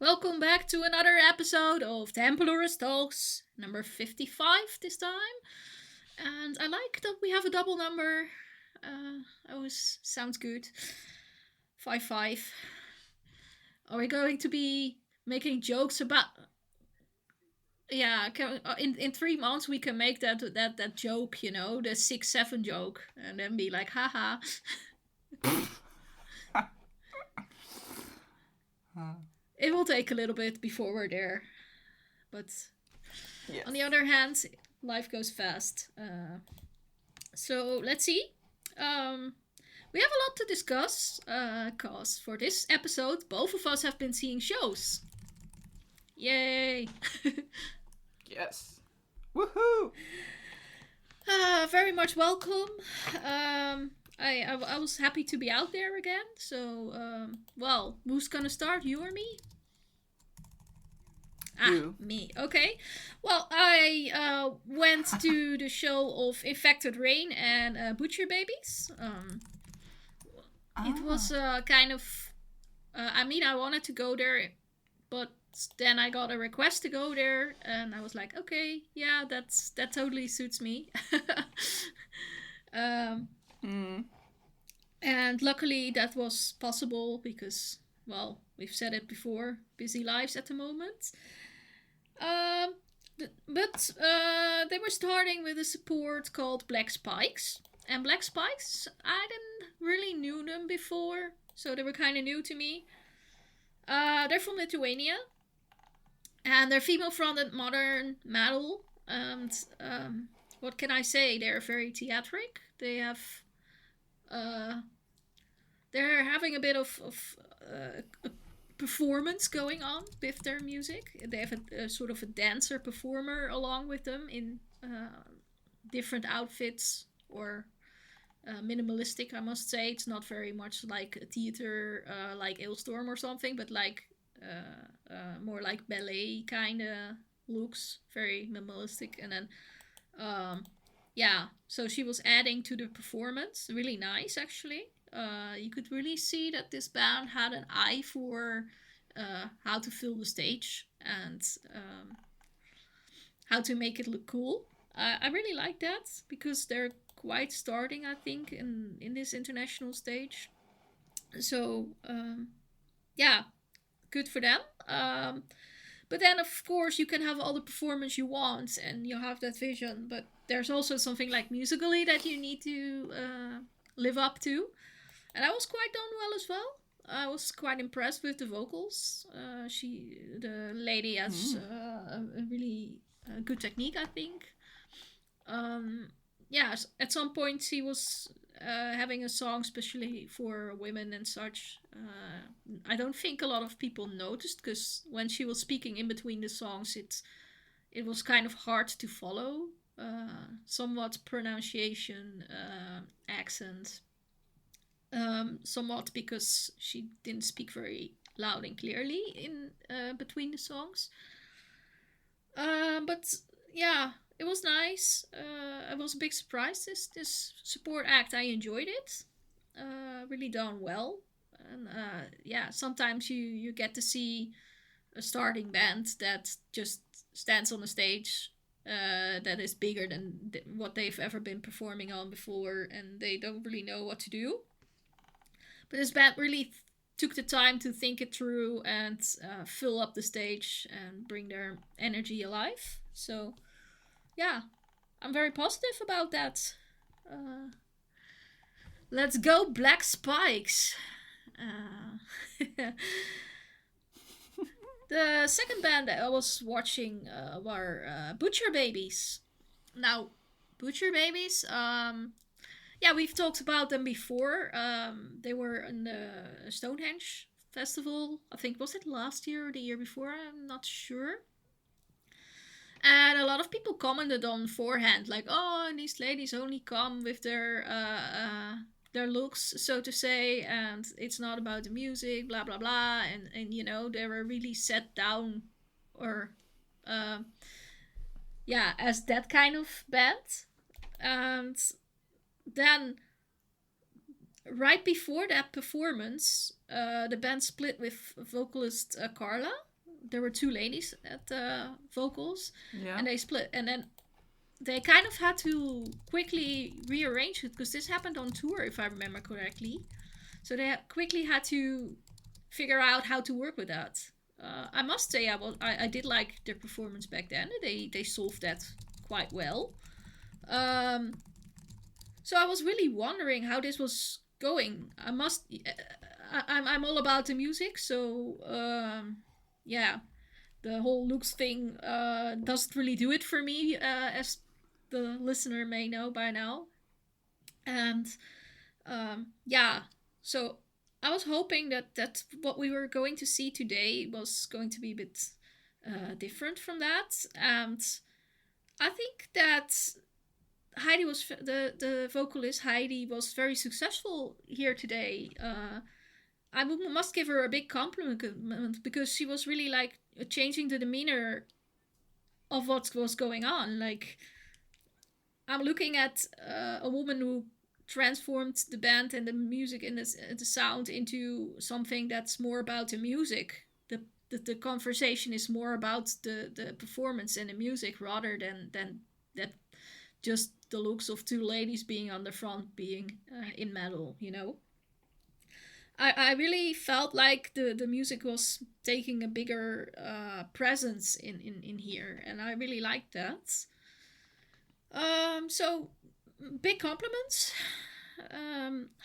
Welcome back to another episode of Templars Talks, number 55 this time. And I like that we have a double number. Always sounds good. 5 5. Are we going to be making jokes about. Yeah, in 3 months we can make that joke, the 6 7 joke, and then be like, haha. It will take a little bit before we're there, but Yes. on the other hand, life goes fast. So let's see. Um, we have a lot to discuss, cause for this episode, both of us have been seeing shows. Yay! Yes. Woohoo! Very much welcome. I was happy to be out there again. So, well, who's gonna start? You or me? You. Me. Okay. Well, I went to the show of Infected Rain and Butcher Babies. It was kind of. I wanted to go there, but then I got a request to go there, and I was like, okay, yeah, that totally suits me. um, Mm. and luckily that was possible because, well, we've said it before, busy lives at the moment. Um, but they were starting with a support called Black Spikes. And Black Spikes, I didn't really knew them before, so they were kind of new to me. They're from Lithuania, and they're female-fronted modern metal. And what can I say? They're very theatric. Uh, they're having a bit of a performance going on with their music. They have a sort of a dancer performer along with them in different outfits or minimalistic. I must say it's not very much like a theater, like Ailstorm or something, but like more like ballet kind of looks, very minimalistic. And then yeah, so she was adding to the performance, really nice actually. You could really see that this band had an eye for how to fill the stage and how to make it look cool. I really like that because they're quite starting, I think, in this international stage. So yeah, good for them. But then, of course, you can have all the performance you want, and you have that vision. But there's also something like musically that you need to live up to, and I was quite done well as well. I was quite impressed with the vocals. The lady, has a really good technique, I think. Um, yeah, at some point she was having a song especially for women and such. I don't think a lot of people noticed because when she was speaking in between the songs, it was kind of hard to follow. Somewhat pronunciation, accent, somewhat because she didn't speak very loud and clearly in between the songs. But yeah, it was nice. I was a big surprise. This support act, I enjoyed it. Really done well. And yeah, sometimes you get to see a starting band that just stands on a stage that is bigger than what they've ever been performing on before, and they don't really know what to do. But this band really took the time to think it through and fill up the stage and bring their energy alive. So yeah, I'm very positive about that. Uh, let's go, Black Spikes. The second band that I was watching were Butcher Babies. Now, Butcher Babies, yeah, we've talked about them before. They were in the Stonehenge festival. I think was it last year or the year before? I'm not sure. And a lot of people commented on forehand, like, "Oh, and these ladies only come with their looks, so to say, and it's not about the music, blah blah blah." And they were really set down, or uh, yeah, as that kind of band. And then right before that performance, the band split with vocalist Carla. There were two ladies at vocals, Yeah. and they split. And then they kind of had to quickly rearrange it because this happened on tour, if I remember correctly. So they quickly had to figure out how to work with that. I must say, I did like their performance back then. They solved that quite well. Um, so I was really wondering how this was going. I'm all about the music, so yeah, the whole looks thing doesn't really do it for me, as the listener may know by now. And yeah, so I was hoping that what we were going to see today was going to be a bit different from that. And I think that the vocalist Heidi was very successful here today. I must give her a big compliment because she was really like changing the demeanor of what was going on. Like, I'm looking at a woman who transformed the band and the music and the sound into something that's more about the music. The conversation is more about the performance and the music rather than that just the looks of two ladies being on the front being in metal, you know. I really felt like the music was taking a bigger presence in here, and I really liked that. So big compliments.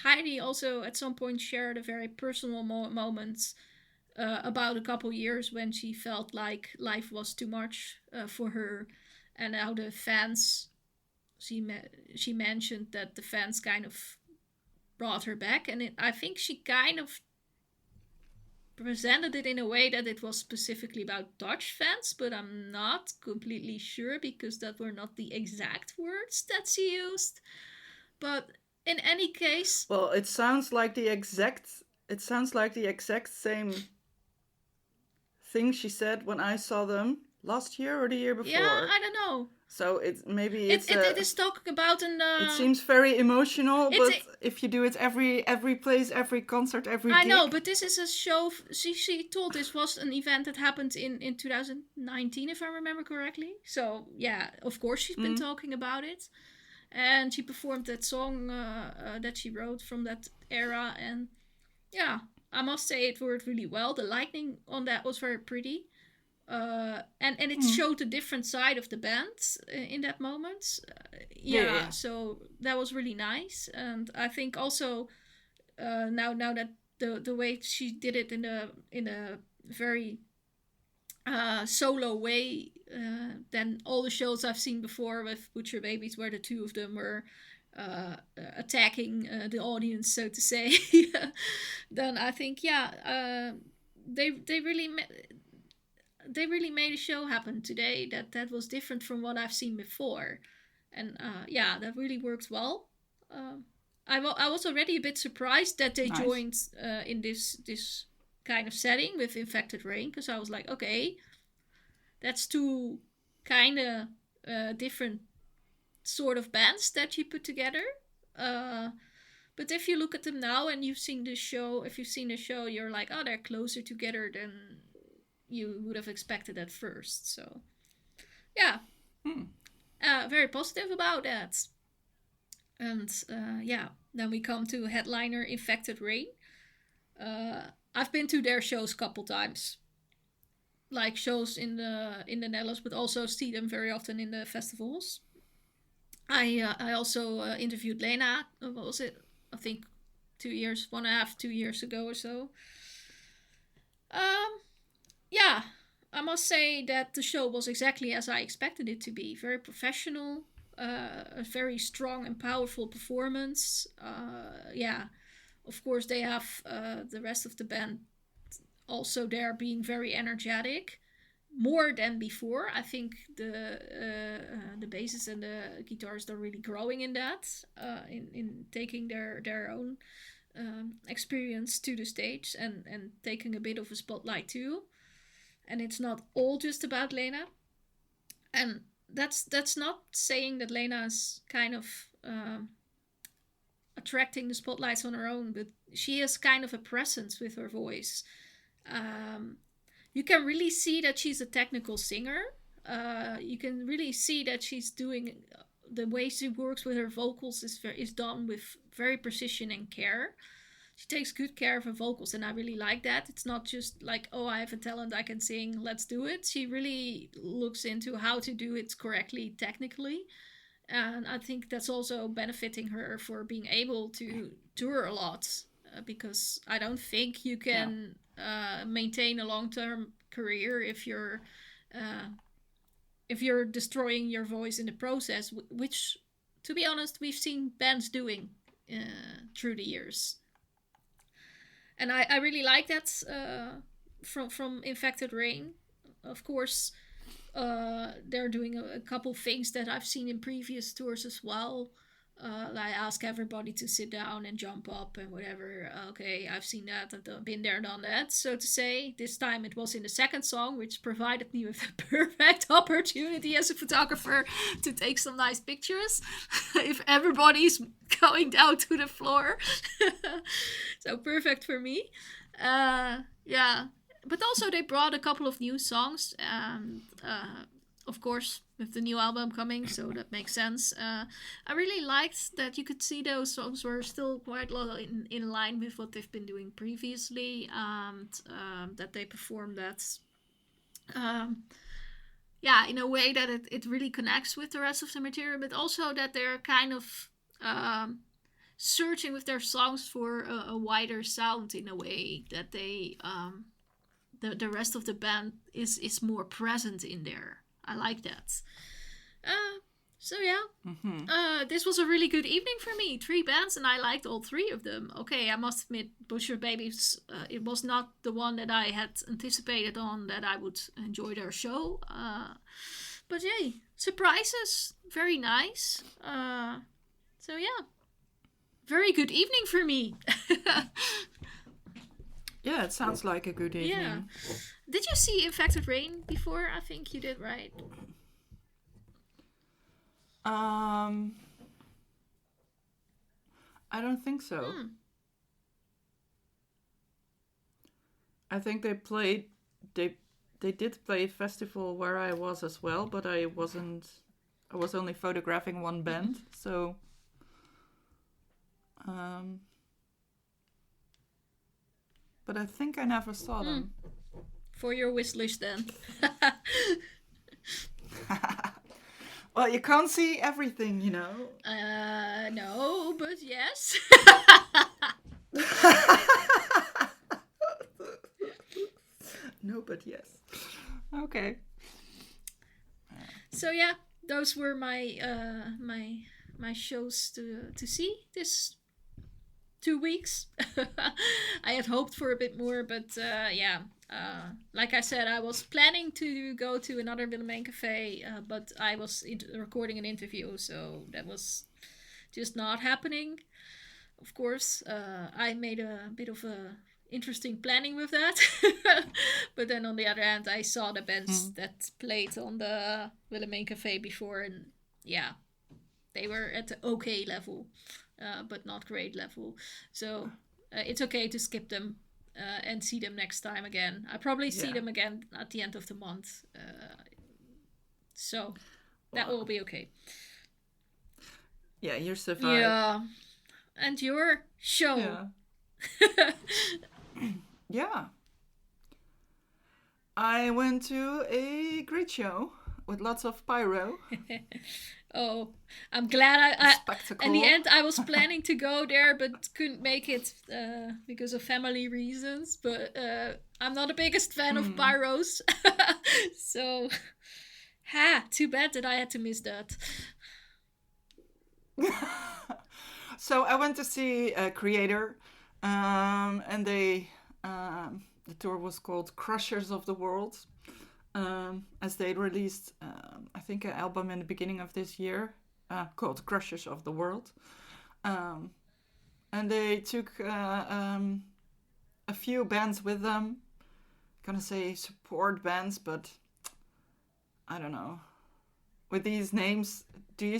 Heidi also at some point shared a very personal moment about a couple years when she felt like life was too much for her, and how the fans. She mentioned that the fans kind of brought her back, and I think she kind of presented it in a way that it was specifically about Dutch fans, but I'm not completely sure because that were not the exact words that she used. But in any case, Well, it sounds like the exact. It sounds like the exact same thing she said when I saw them last year or the year before. yeah, I don't know. So It is talking about an. It seems very emotional, It's but if you do it every place, every concert, every I gig, know, but this is a show. She told this was an event that happened in 2019, if I remember correctly. So yeah, of course she's been talking about it, and she performed that song that she wrote from that era, and yeah, I must say it worked really well. The lighting on that was very pretty. And it showed a different side of the band in that moment. Yeah. So that was really nice, and I think also now that the way she did it in a very solo way than all the shows I've seen before with Butcher Babies, where the two of them were attacking the audience, so to say. Then I think they really. They really made a show happen today that was different from what I've seen before, and that really worked well. I was already a bit surprised that they Nice. joined in this kind of setting with Infected Rain, because I was like, okay, that's two kind of different sort of bands that you put together. But if you look at them now and if you've seen the show, you're like, oh, they're closer together than you would have expected at first. So yeah, very positive about that. And then we come to headliner Infected Rain. I've been to their shows a couple times, like shows in the Netherlands, but also see them very often in the festivals. I also interviewed Lena. What was it? I think 2 years ago or so. Yeah, I must say that the show was exactly as I expected it to be. Very professional, a very strong and powerful performance. Of course they have the rest of the band also there being very energetic, more than before. I think the basses and the guitars are really growing in that, in taking their own experience to the stage and taking a bit of a spotlight too. And it's not all just about Lena. And that's not saying that Lena is kind of attracting the spotlights on her own, but she has kind of a presence with her voice. Um, you can really see that she's a technical singer. You can really see that she's doing the way she works with her vocals is done with very precision and care. She takes good care of her vocals, and I really like that. It's not just like, oh, I have a talent, I can sing, let's do it. She really looks into how to do it correctly technically, and I think that's also benefiting her for being able to tour a lot, because I don't think you can maintain a long-term career uh, if you're destroying your voice in the process, which, to be honest, we've seen bands doing through the years. And I really like that from Infected Rain. Of course, they're doing a couple things that I've seen in previous tours as well. I ask everybody to sit down and jump up and whatever. Okay, I've seen that. I've been there, done that, so to say. This time it was in the second song, which provided me with a perfect opportunity as a photographer to take some nice pictures. If everybody's going down to the floor. So perfect for me. Yeah. But also they brought a couple of new songs. And of course, with the new album coming, so that makes sense. I really liked that you could see those songs were still quite a lot in line with what they've been doing previously, and that they performed that, in a way that it really connects with the rest of the material, but also that they're kind of searching with their songs for a wider sound in a way that they the rest of the band is more present in there. I like that. So yeah, this was a really good evening for me. 3 bands, and I liked all 3 of them. Okay, I must admit, Butcher Babies, it was not the one that I had anticipated on that I would enjoy their show. But yay, surprises, very nice. So yeah, very good evening for me. Yeah, it sounds like a good evening. Yeah. Did you see Infected Rain before? I think you did, right? I don't think so. I think they did play a festival where I was as well, but I was only photographing one band, so but I think I never saw them. For your wish list then. Well, you can't see everything, you know. No, but yes. No, but yes. Okay. So yeah, those were my my shows to see this 2 weeks. I had hoped for a bit more, but like I said, I was planning to go to another Little Main Cafe, but I was recording an interview, so that was just not happening. Of course, I made a bit of a interesting planning with that. But then on the other hand, I saw the bands that played on the Little Main Cafe before, and yeah, they were at the okay level. But not great level. So it's okay to skip them and see them next time again. I probably see them again at the end of the month. So that will be okay. Yeah, you survived. Yeah. And your show. Yeah. Yeah. I went to a great show with lots of pyro. Oh, I'm glad I Spectacle. in the end I was planning to go there but couldn't make it because of family reasons, but I'm not the biggest fan of pyros. So too bad that I had to miss that. So I went to see Kreator, and the tour was called Crushers of the World. As they released, I think, an album in the beginning of this year called Crushers of the World. And they took a few bands with them. I'm gonna say support bands, but I don't know. With these names, do you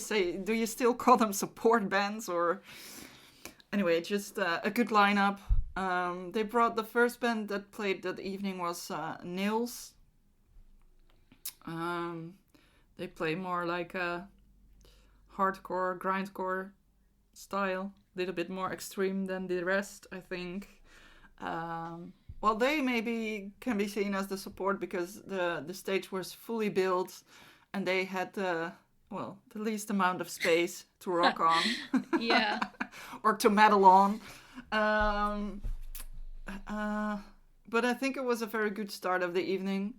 still call them support bands, or Anyway, just a good lineup. They brought the first band that played that evening was Nils. They play more like a hardcore, grindcore style, a little bit more extreme than the rest, I think. Well, they maybe can be seen as the support because the stage was fully built and they had the least amount of space to rock on. Yeah. Or to metal on. But I think it was a very good start of the evening.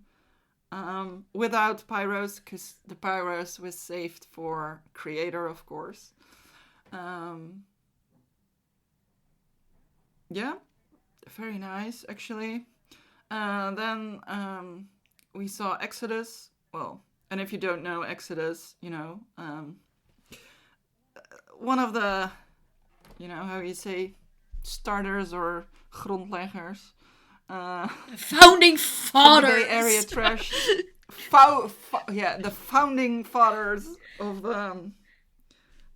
Without pyros, because the pyros was saved for Kreator, of course. Yeah, very nice, actually. Then we saw Exodus. Well, and if you don't know Exodus, one of the, how you say, starters or grondleggers. Founding fathers. Bay Area trash. The founding fathers of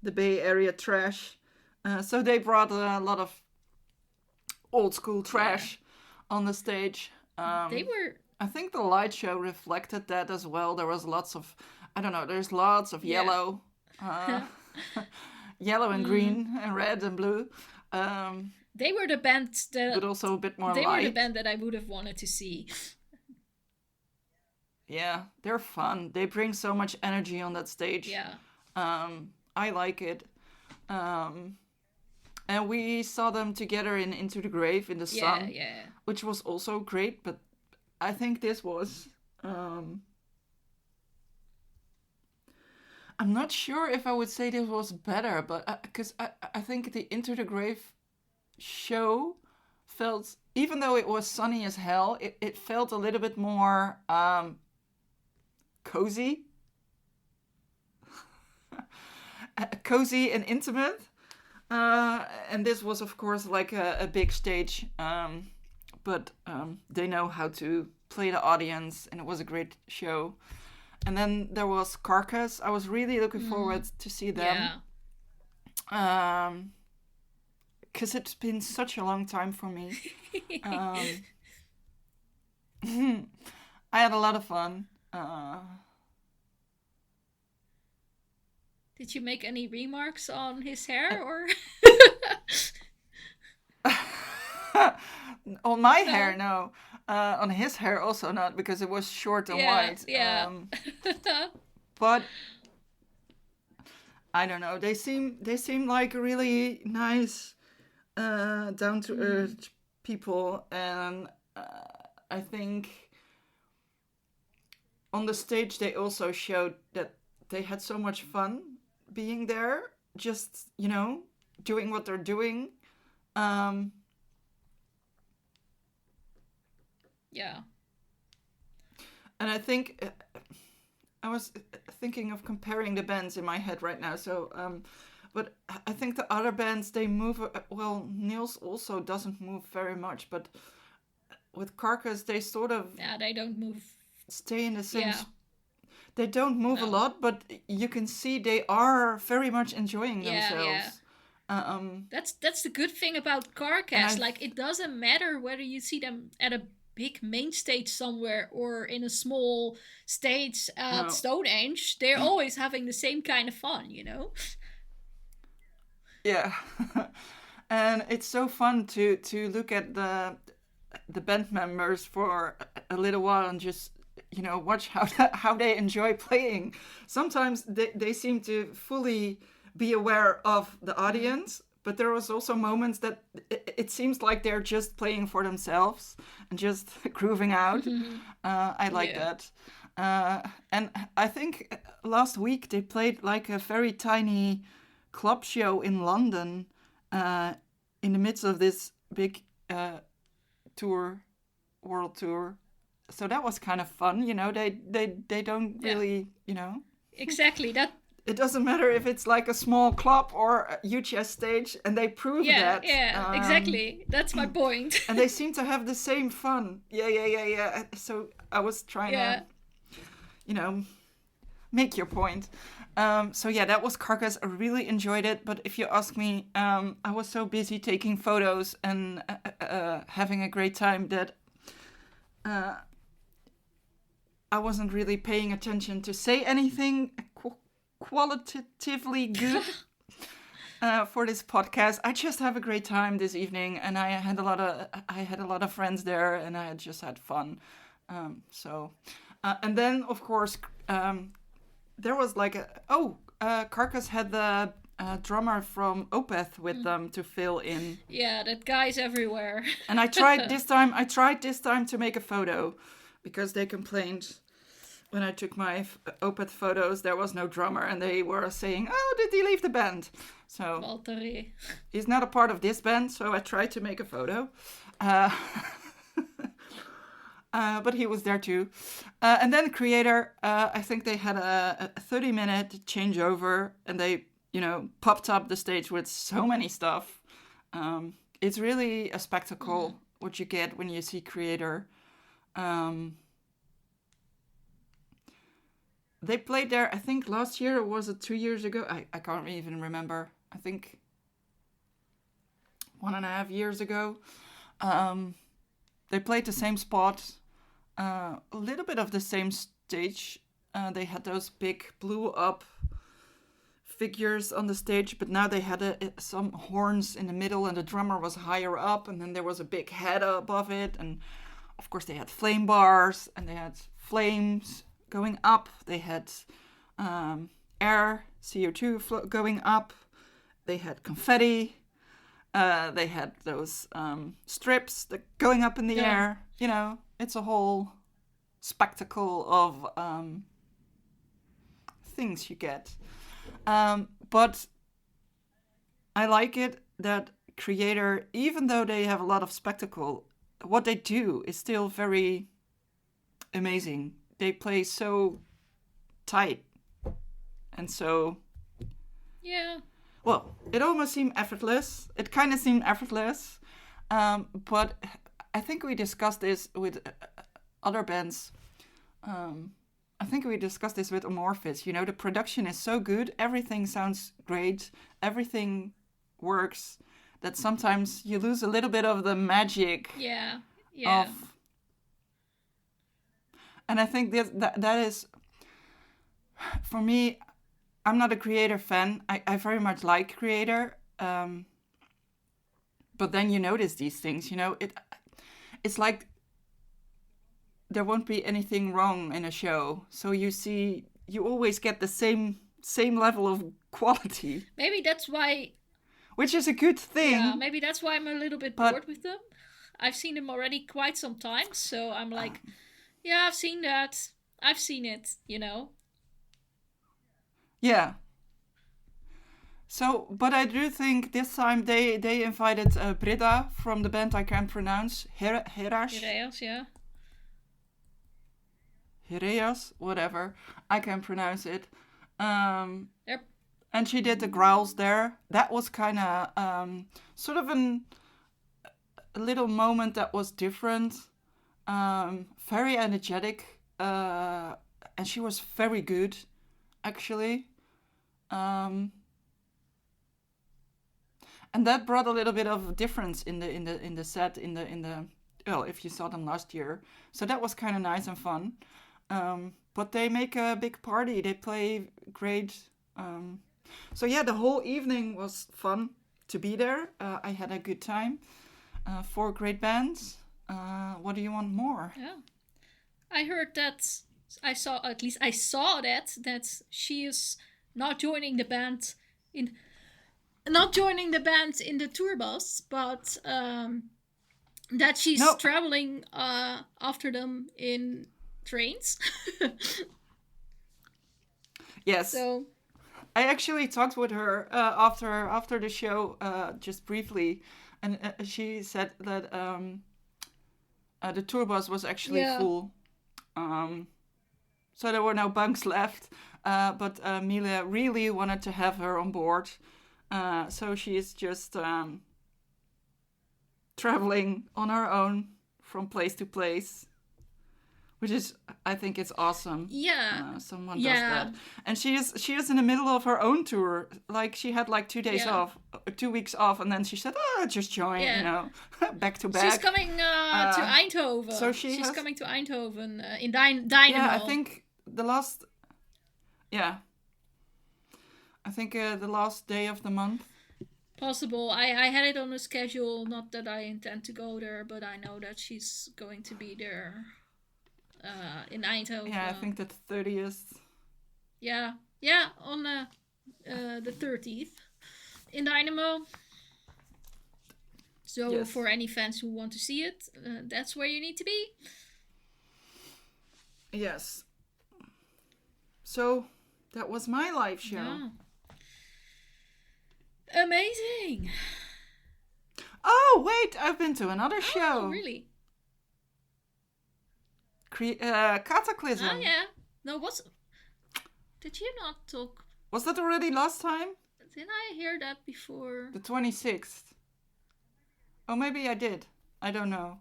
the Bay Area trash. So they brought a lot of old school trash on the stage. They were. I think the light show reflected that as well. There was lots of, there's lots of yellow. Yellow and green and red and blue. They were the band that... But also a bit more light. They were the band that I would have wanted to see. Yeah, they're fun. They bring so much energy on that stage. Yeah. I like it. And we saw them together in Into the Grave in the sun. Yeah. Which was also great, but I think this was... I'm not sure if I would say this was better, but because I think the Into the Grave show felt, even though it was sunny as hell, it felt a little bit more cozy. Cozy and intimate. And this was, of course, like a big stage. But they know how to play the audience, and it was a great show. And then there was Carcass. I was really looking forward to see them. Yeah. Because it's been such a long time for me. I had a lot of fun. Did you make any remarks on his hair or? On my hair, no. On his hair, also not, because it was short and white. Yeah. But I don't know. They seem like really nice, down to earth people, and I think on the stage they also showed that they had so much fun being there, just doing what they're doing. Yeah. And I think I was thinking of comparing the bands in my head right now. So, but I think the other bands, they move. Well, Niels also doesn't move very much, but with Carcass, they sort of. Yeah, they don't move. Stay in the same. Yeah. They don't move a lot, but you can see they are very much enjoying themselves. Yeah. That's the good thing about Carcass. Like, it doesn't matter whether you see them at a big main stage somewhere or in a small stage at Stonehenge. They're always having the same kind of fun, Yeah. And it's so fun to look at the band members for a little while and just watch how they enjoy playing. Sometimes they seem to fully be aware of the audience, but there was also moments that it seems like they're just playing for themselves and just grooving out. I like that. And I think last week they played like a very tiny club show in London in the midst of this big world tour. So that was kind of fun, they don't really, Exactly, that. It doesn't matter if it's like a small club or a huge stage, and they prove that. Yeah, exactly. That's my point. And they seem to have the same fun. Yeah. So I was trying to, make your point. So yeah, that was Carcass. I really enjoyed it. But if you ask me, I was so busy taking photos and having a great time that I wasn't really paying attention to say anything qualitatively good for this podcast. I just have a great time this evening, and I had a lot of friends there, and I just had fun. And then of course there was like Carcass had the drummer from Opeth with them to fill in. Yeah, that guy's everywhere. And I tried this time to make a photo, because they complained when I took my Opeth photos there was no drummer, and they were saying, "Oh, did he leave the band?" So Valtteri. He's not a part of this band, so I tried to make a photo. But he was there too. And then Kreator, I think they had a 30-minute changeover, and they, popped up the stage with so many stuff. It's really a spectacle what you get when you see Kreator. They played there, I think last year, or was it 2 years ago? I can't even remember. I think 1.5 years ago. They played the same spot, a little bit of the same stage. They had those big blew up figures on the stage, but now they had some horns in the middle, and the drummer was higher up, and then there was a big head above it, and of course they had flame bars, and they had flames going up. They had air, CO2 going up. They had confetti. They had those strips that going up in the air. It's a whole spectacle of things you get. But I like it that Kreator, even though they have a lot of spectacle, what they do is still very amazing. They play so tight and so... Yeah. Well, it almost seemed effortless. It kind of seemed effortless. But I think we discussed this with other bands. I think we discussed this with Amorphis. The production is so good. Everything sounds great. Everything works. That sometimes you lose a little bit of the magic. Yeah. Of... And I think that is... For me... I'm not a Kreator fan. I very much like Kreator. But then you notice these things, it's like there won't be anything wrong in a show. So you always get the same level of quality. Maybe that's why... Which is a good thing. Yeah, maybe that's why I'm a little bit bored with them. I've seen them already quite some times, so I'm like, yeah, I've seen that. I've seen it, Yeah. So, but I do think this time they invited Britta from the band I can't pronounce. Herash, yeah. Herash, whatever. I can't pronounce it. Yep. And she did the growls there. That was kind of sort of a little moment that was different. Very energetic. And she was very good, actually. And that brought a little bit of difference in the set if you saw them last year. So that was kind of nice and fun. But they make a big party. They play great. So yeah, the whole evening was fun to be there. I had a good time. 4 great bands. What do you want more? Yeah, I heard that. I saw that she is not joining the band in the tour bus, but that she's traveling after them in trains. Yes. So I actually talked with her after the show just briefly, and she said that the tour bus was actually full. So there were no bunks left, but Mila really wanted to have her on board. So she is just traveling on her own from place to place which is, I think it's awesome. Yeah. Someone does Yeah. that, and she is in the middle of her own tour. Like she had like 2 days Yeah. off, 2 weeks off, and then she said, "Oh, just join," Yeah. back to She's back. coming to Eindhoven. So She's has, coming to Eindhoven in yeah, I Dynamo. think the last, yeah, I think the last day of the month. Possible. I had it on the schedule. Not that I intend to go there, but I know that she's going to be there in Eindhoven. Yeah, I think the 30th. Yeah, on the 30th in Dynamo. So Yes. for any fans who want to see it, that's where you need to be. Yes. So that was my live show. Yeah. Amazing. Oh wait, I've been to another show. Oh, really? Cataclysm. Oh, yeah. No, did you not talk? Was that already last time? Didn't I hear that before? The 26th. Oh, maybe I did. I don't know.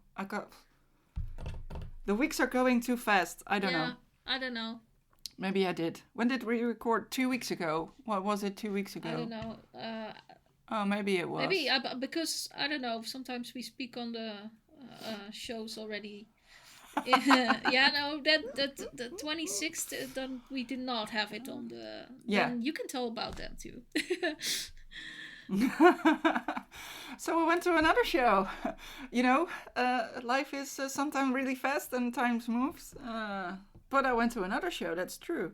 The weeks are going too fast. I don't know. I don't know. Maybe I did. When did we record? 2 weeks ago. What was it 2 weeks ago? I don't know. Oh, maybe it was. Maybe because I don't know. Sometimes we speak on the shows already. Yeah, no, that the 26th. Then we did not have it on the. Yeah. Then you can tell about that too. So we went to another show. Life is sometimes really fast and time moves. But I went to another show. That's true.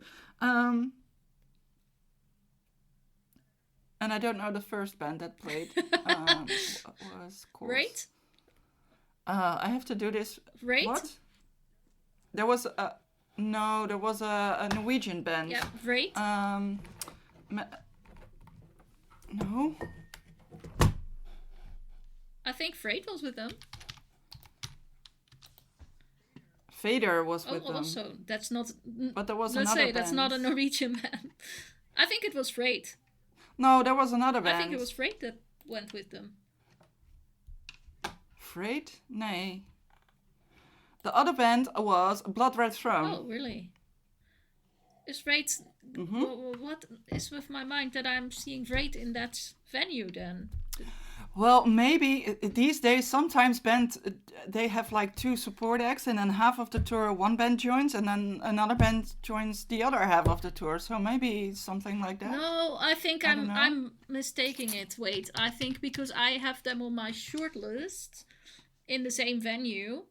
And I don't know the first band that played. What was called? Right? I have to do this. Right? What? There was a Norwegian band. Yeah, right. No. I think Freight was with them. Fader was with them. Also, that's not. But there was let's another say band. that's not a Norwegian band. I think it was Freight. No, there was another band. I think it was Freight that went with them. Freight? Nee. The other band was Blood Red Throne. Oh, really? Is Freight... Mm-hmm. What is with my mind that I'm seeing Freight in that venue then? Well, maybe these days sometimes bands, they have like 2 support acts, and then half of the tour one band joins, and then another band joins the other half of the tour. So maybe something like that. No, I think I'm mistaking it. Wait, I think because I have them on my short list in the same venue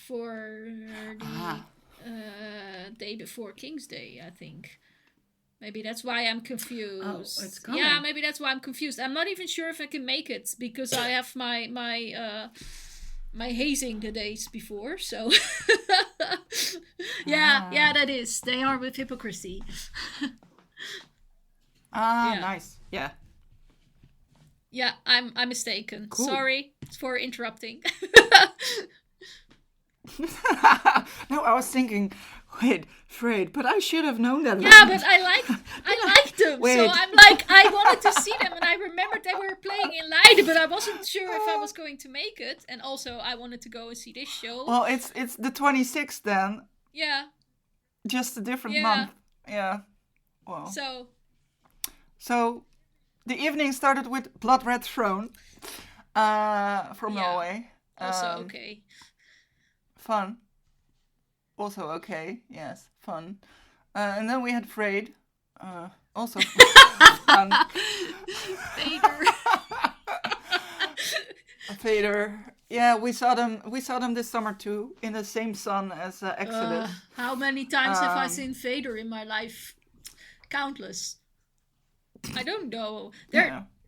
for the day before King's Day, I think. Maybe that's why I'm confused. Oh, it's coming. Yeah, maybe that's why I'm confused. I'm not even sure if I can make it because I have my hazing the days before. So yeah, that is. They are with hypocrisy. Yeah. Nice. Yeah. Yeah, I'm mistaken. Cool. Sorry for interrupting. No, I was thinking, wait, Freight, but I should have known that. Yeah, but I liked them. Wait. So I'm like, I wanted to see them, and I remembered they were playing in Leiden, but I wasn't sure if I was going to make it. And also, I wanted to go and see this show. Well, it's the 26th then. Yeah. Just a different month. Yeah. Well. So, the evening started with Blood Red Throne from Norway. Also okay. Fun. Also okay. Yes, fun. And then we had Freight. Also fun. Fader. Yeah, we saw them this summer too, in the same sun as Exodus. How many times have I seen Fader in my life? Countless. I don't know.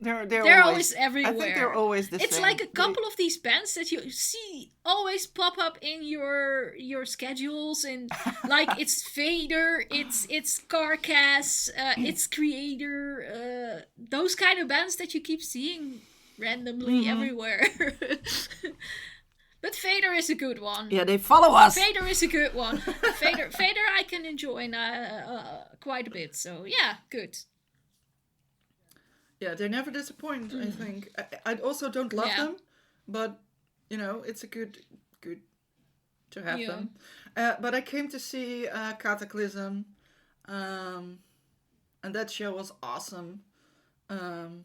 They're always everywhere. I think they're always the same. It's like a couple of these bands that you see always pop up in your schedules, and like it's Fader, it's Carcass, it's Kreator, those kind of bands that you keep seeing randomly everywhere. But Fader is a good one. Yeah, they follow us. Fader is a good one. Fader I can enjoy quite a bit. So yeah, good. Yeah, they never disappoint, I think. I also don't love them, but, it's a good to have them. But I came to see Cataclysm, um, and that show was awesome. Um,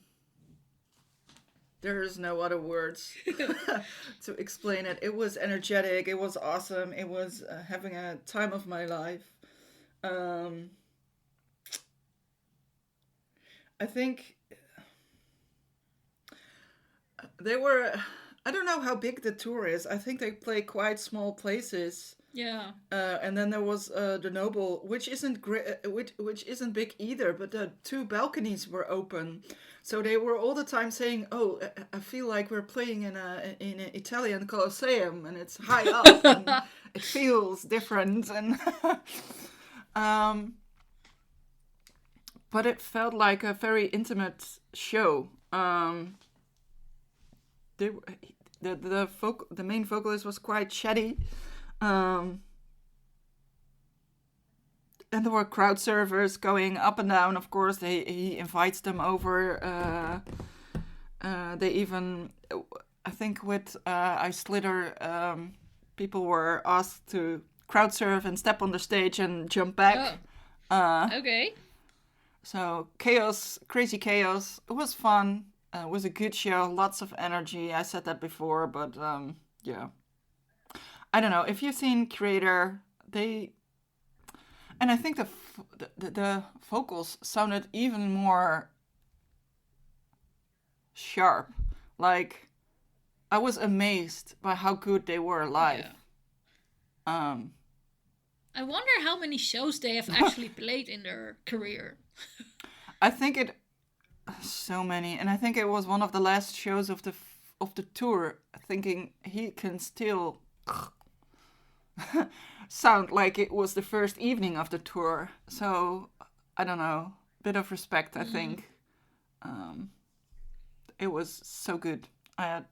there is no other words to explain it. It was energetic. It was awesome. It was having a time of my life. Um, I think they were. I don't know how big the tour is. I think they play quite small places. Yeah. And then there was the Noble, which isn't which isn't big either. But the two balconies were open, so they were all the time saying, "Oh, I feel like we're playing in an Italian Colosseum, and it's high up, and it feels different." And but it felt like a very intimate show. They, the main vocalist was quite chatty. And there were crowd surfers going up and down. Of course, he invites them over. They even, I think, with Ice Slither, people were asked to crowd surf and step on the stage and jump back. Okay. So chaos, crazy chaos. It was fun. It was a good show. Lots of energy. I said that before, but yeah. I don't know if you've seen Kreator. And I think the vocals sounded even more sharp. Like, I was amazed by how good they were live. Yeah. I wonder how many shows they have actually played in their career. I think so many, and I think it was one of the last shows of the tour. Thinking he can still sound like it was the first evening of the tour. So I don't know, bit of respect. I think it was so good. I had,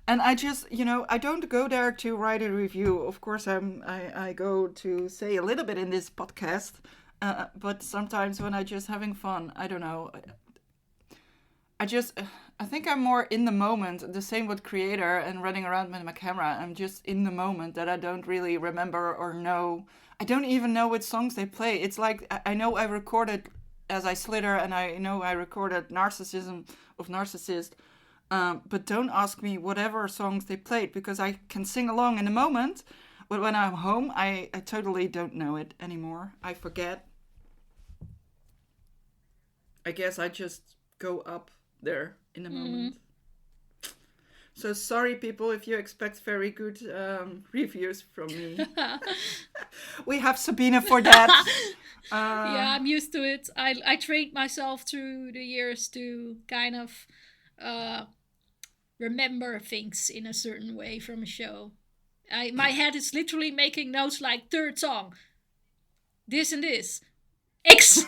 and I just, I don't go there to write a review. Of course, I go to say a little bit in this podcast, but sometimes when I'm just having fun, I don't know. I think I'm more in the moment. The same with Kreator and running around with my camera. I'm just in the moment that I don't really remember or know. I don't even know what songs they play. It's like I know I recorded As I Slither, and I know I recorded Narcissism of Narcissist. But don't ask me whatever songs they played, because I can sing along in the moment. But when I'm home, I totally don't know it anymore. I forget. I guess I just go up there in the moment. So sorry, people, if you expect very good reviews from me. We have Sabine for that. Yeah, I'm used to it. I trained myself through the years to kind of remember things in a certain way from a show. My head is literally making notes like third song, this and this, X,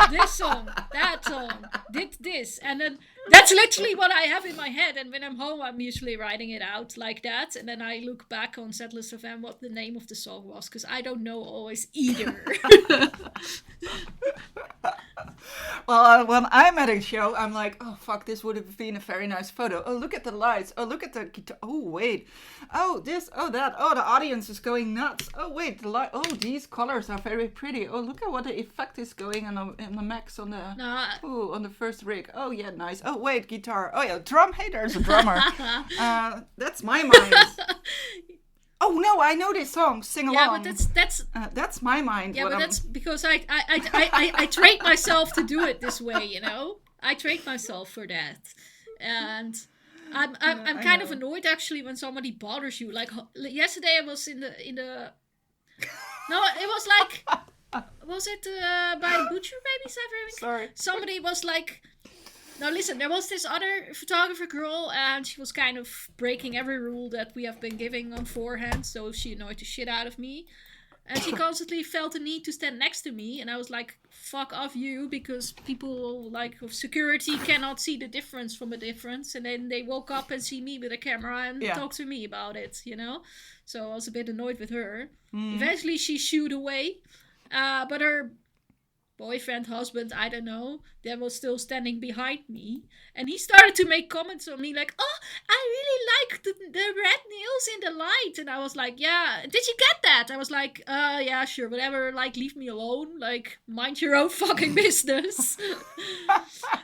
this song, that song, did this, and then that's literally what I have in my head. And when I'm home, I'm usually writing it out like that, and then I look back on Setlist of M what the name of the song was, because I don't know always either. Well, when I'm at a show, I'm like, oh, fuck, this would have been a very nice photo. Oh, look at the lights. Oh, look at the guitar. Oh, wait. Oh, this. Oh, that. Oh, the audience is going nuts. Oh, wait. The light. Oh, these colors are very pretty. Oh, look at what the effect is going on the max on the on the first rig. Oh, yeah, nice. Oh, wait, guitar. Oh, yeah, drum. Hey, there's a drummer. That's my mind. Oh no, I know this song. Sing along. Yeah, but that's my mind. Yeah, but that's because I trained myself to do it this way. I trained myself for that, and I'm kind of annoyed actually when somebody bothers you. Like yesterday, I was in the. No, it was like, was it by Butcher Babies? I think. Sorry. Somebody was like. Now listen, there was this other photographer girl, and she was kind of breaking every rule that we have been giving on forehand, so she annoyed the shit out of me. And she constantly felt the need to stand next to me, and I was like, fuck off you, because people like of security cannot see the difference from a difference, and then they woke up and see me with a camera and talk to me about it, So I was a bit annoyed with her. Eventually she shooed away, but her boyfriend, husband, I don't know, that was still standing behind me. And he started to make comments on me like, oh, I really like the red nails in the light. And I was like, yeah, did you get that? I was like, yeah, sure, whatever. Like, leave me alone. Like, mind your own fucking business.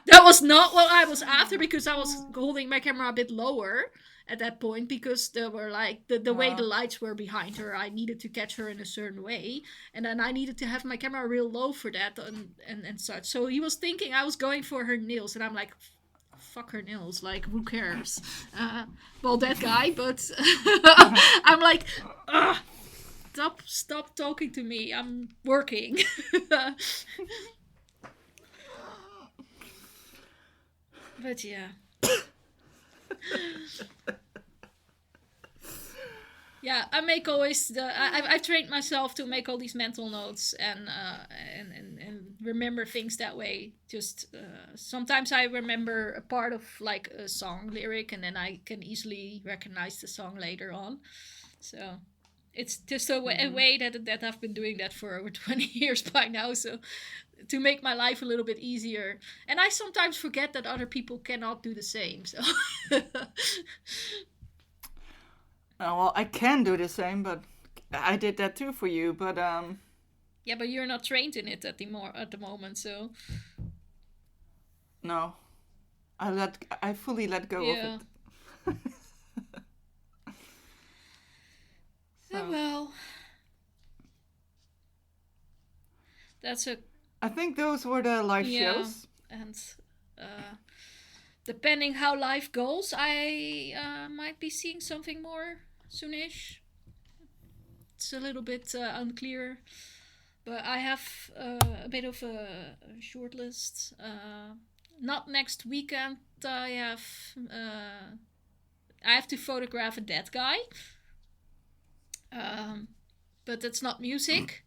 That was not what I was after, because I was holding my camera a bit lower at that point, because there were like the way the lights were behind her, I needed to catch her in a certain way, and then I needed to have my camera real low for that, and such. So he was thinking I was going for her nails, and I'm like, fuck her nails, like, who cares? Well, that guy, but I'm like, stop talking to me, I'm working. But yeah. Yeah, I make always I've trained myself to make all these mental notes, and remember things that way. Just sometimes I remember a part of like a song lyric, and then I can easily recognize the song later on. So it's just a way that I've been doing that for over 20 years by now. So to make my life a little bit easier, and I sometimes forget that other people cannot do the same. So. Well, I can do the same, but I did that too for you. But yeah, but you're not trained in it at the moment, so no, I fully let go of it. So. Well, that's a. I think those were the live shows, and depending how life goes, I might be seeing something more soonish. It's a little bit unclear, but I have a bit of a short list. Not next weekend. I have to photograph a dead guy. But it's not music.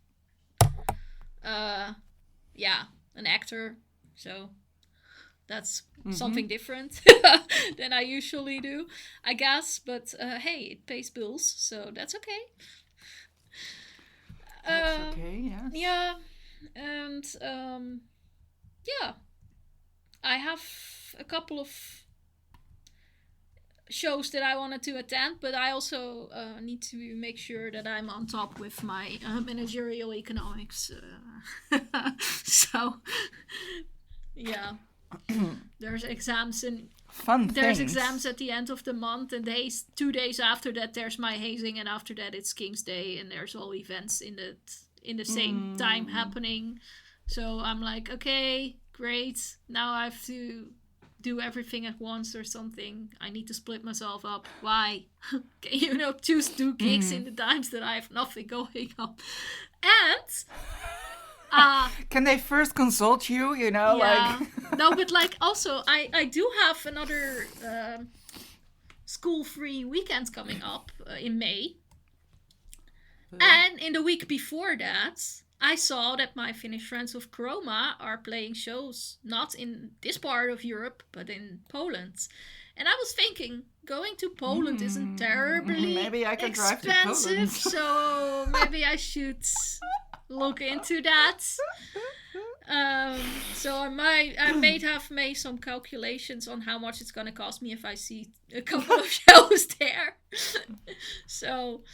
Yeah, an actor. So that's something different than I usually do, I guess. But hey, it pays bills, so that's okay. That's okay, yes. Yeah, and yeah, I have a couple of shows that I wanted to attend, but I also need to make sure that I'm on top with my managerial economics. So, yeah. There's exams and there's exams at the end of the month, and 2 days after that there's my hazing, and after that it's King's Day, and there's all events in the same time happening. So I'm like, okay, great. Now I have to do everything at once or something. I need to split myself up. Why? Can you choose 2 gigs in the times that I have nothing going on? And can they first consult you? Yeah. Like no, but like also I do have another school-free weekend coming up in May. And in the week before that, I saw that my Finnish friends of Chroma are playing shows not in this part of Europe, but in Poland. And I was thinking, going to Poland isn't terribly maybe I can expensive, drive to Poland. So maybe I should look into that. So I may have made some calculations on how much it's gonna cost me if I see a couple of shows there. So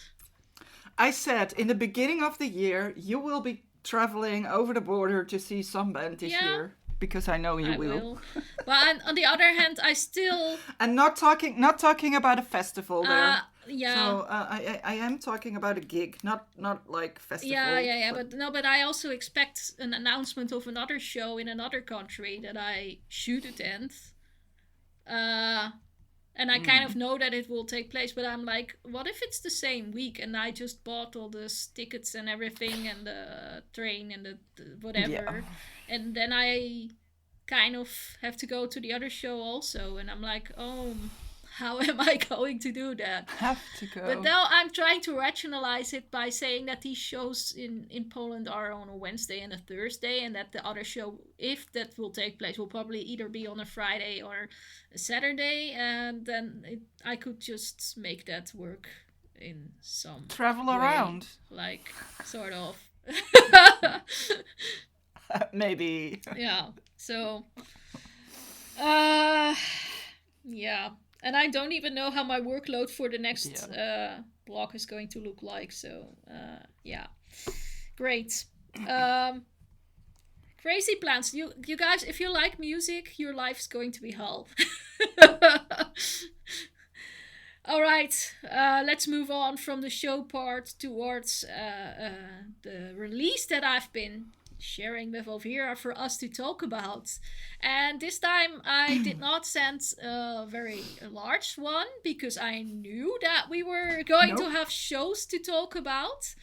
I said in the beginning of the year you will be traveling over the border to see some band this year, because I know you will. But on the other hand, I still and not talking about a festival there. Yeah. So I am talking about a gig, not like festival. Yeah. But I also expect an announcement of another show in another country that I should attend. And I kind of know that it will take place, but I'm like, what if it's the same week and I just bought all the tickets and everything and the train and the whatever, and then I kind of have to go to the other show also, and I'm like, oh, how am I going to do that? Have to go. But now I'm trying to rationalize it by saying that these shows in Poland are on a Wednesday and a Thursday, and that the other show, if that will take place, will probably either be on a Friday or a Saturday, and then I could just make that work in some travel way, around, like sort of. Maybe. Yeah. So, uh, yeah. And I don't even know how my workload for the next block is going to look like. So, yeah. Great. Crazy plans. You guys, if you like music, your life's going to be hell. All right, let's move on from the show part towards the release that I've been sharing with Elvira for us to talk about. And this time I did not send a very large one because I knew that we were going to have shows to talk about.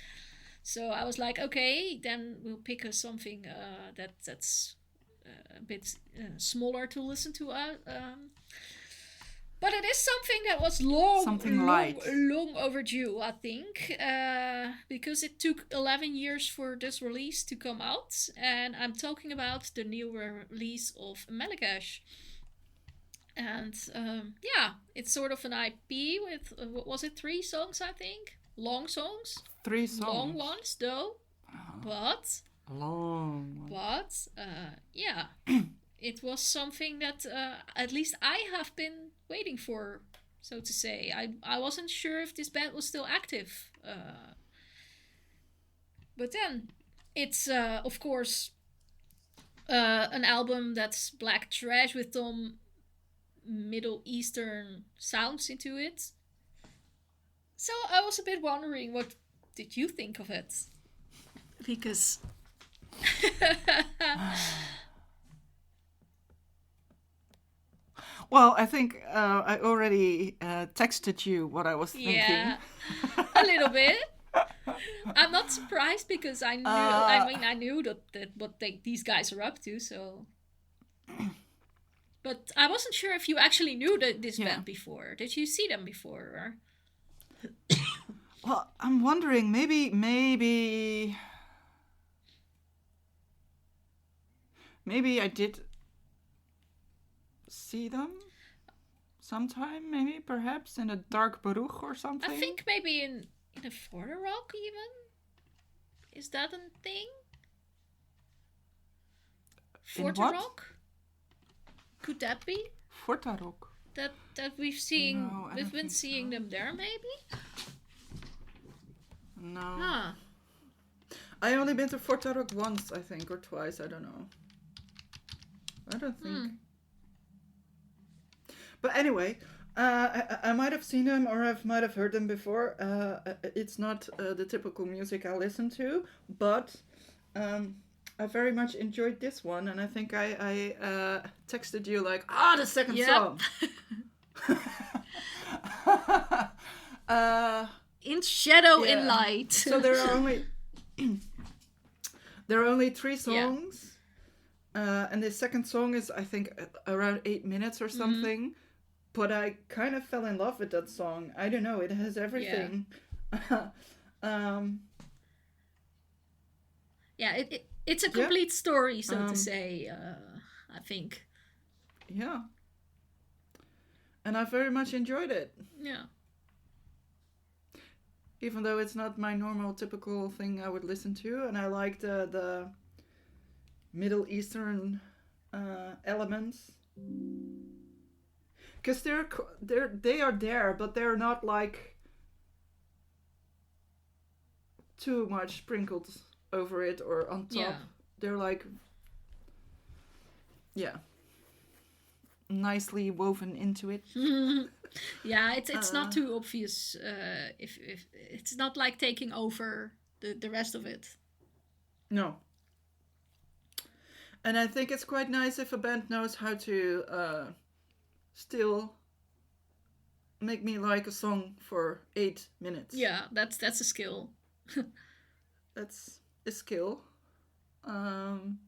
So I was like, okay, then we'll pick something that's a bit smaller to listen to. But it is something that was long overdue, I think, because it took 11 years for this release to come out. And I'm talking about the new release of Melechesh. And yeah, it's sort of an IP with, what was it, 3 songs, I think? Long songs? 3 songs. Long ones, though. But... Long. But, yeah... It was something that at least I have been waiting for, so to say. I wasn't sure if this band was still active. But then, it's of course an album that's black trash with some Middle Eastern sounds into it. So I was a bit wondering, what did you think of it? Because... Well, I think I already texted you what I was thinking. Yeah, a little bit. I'm not surprised because I knew. I knew that what these guys are up to. So, but I wasn't sure if you actually knew this band before. Did you see them before? Or? Well, I'm wondering. Maybe I did see them sometime, maybe perhaps in a Dark Baruch or something. I think maybe in a Forte Rock even. Is that a thing? Forte Rock? Could that be? Forte Rock. That we've seen. No, we've been seeing them there, maybe. No. Huh. I only been to Forte Rock once, I think, or twice. I don't know. I don't think. But anyway, I might have seen them or I might have heard them before. It's not the typical music I listen to, but I very much enjoyed this one, and I think I texted you like, the second song. In shadow, in light. So there are only 3 songs. And the second song is, I think, around 8 minutes or something. But I kind of fell in love with that song. I don't know. It has everything. Yeah, it's a complete story, so to say, I think. Yeah. And I very much enjoyed it. Yeah. Even though it's not my normal, typical thing I would listen to. And I like the Middle Eastern elements, because they are there, but they're not like too much sprinkled over it or on top. They're like nicely woven into it. Yeah, it's not too obvious. If it's not like taking over the rest of it. No. And I think it's quite nice if a band knows how to still make me like a song for 8 minutes. Yeah, that's a skill. That's a skill. And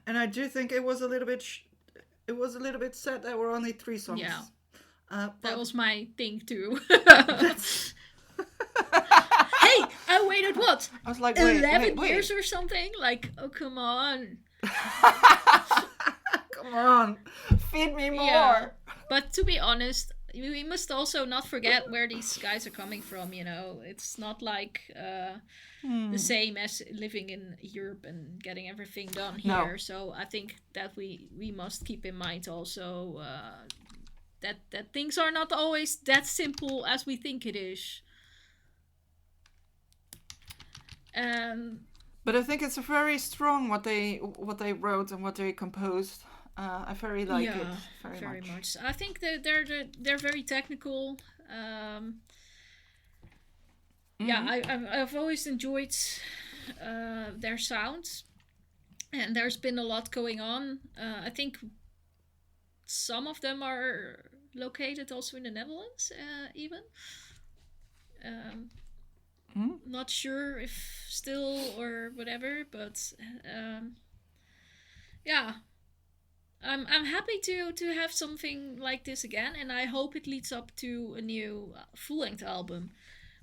I do think it was a little bit sad there were only 3 songs. Yeah. That was my thing too. Hey, I waited what? I was like, 11 years or something? Like, oh, come on. Come on. Feed me more. Yeah. But to be honest, we must also not forget where these guys are coming from. It's not like the same as living in Europe and getting everything done here. No. So I think that we must keep in mind also that things are not always that simple as we think it is. But I think it's very strong what they wrote and what they composed. I very like it very much. I think that they're very technical. Yeah, I've always enjoyed their sound, and there's been a lot going on. I think some of them are located also in the Netherlands, even. Not sure if still or whatever, but yeah. I'm happy to have something like this again, and I hope it leads up to a new full-length album.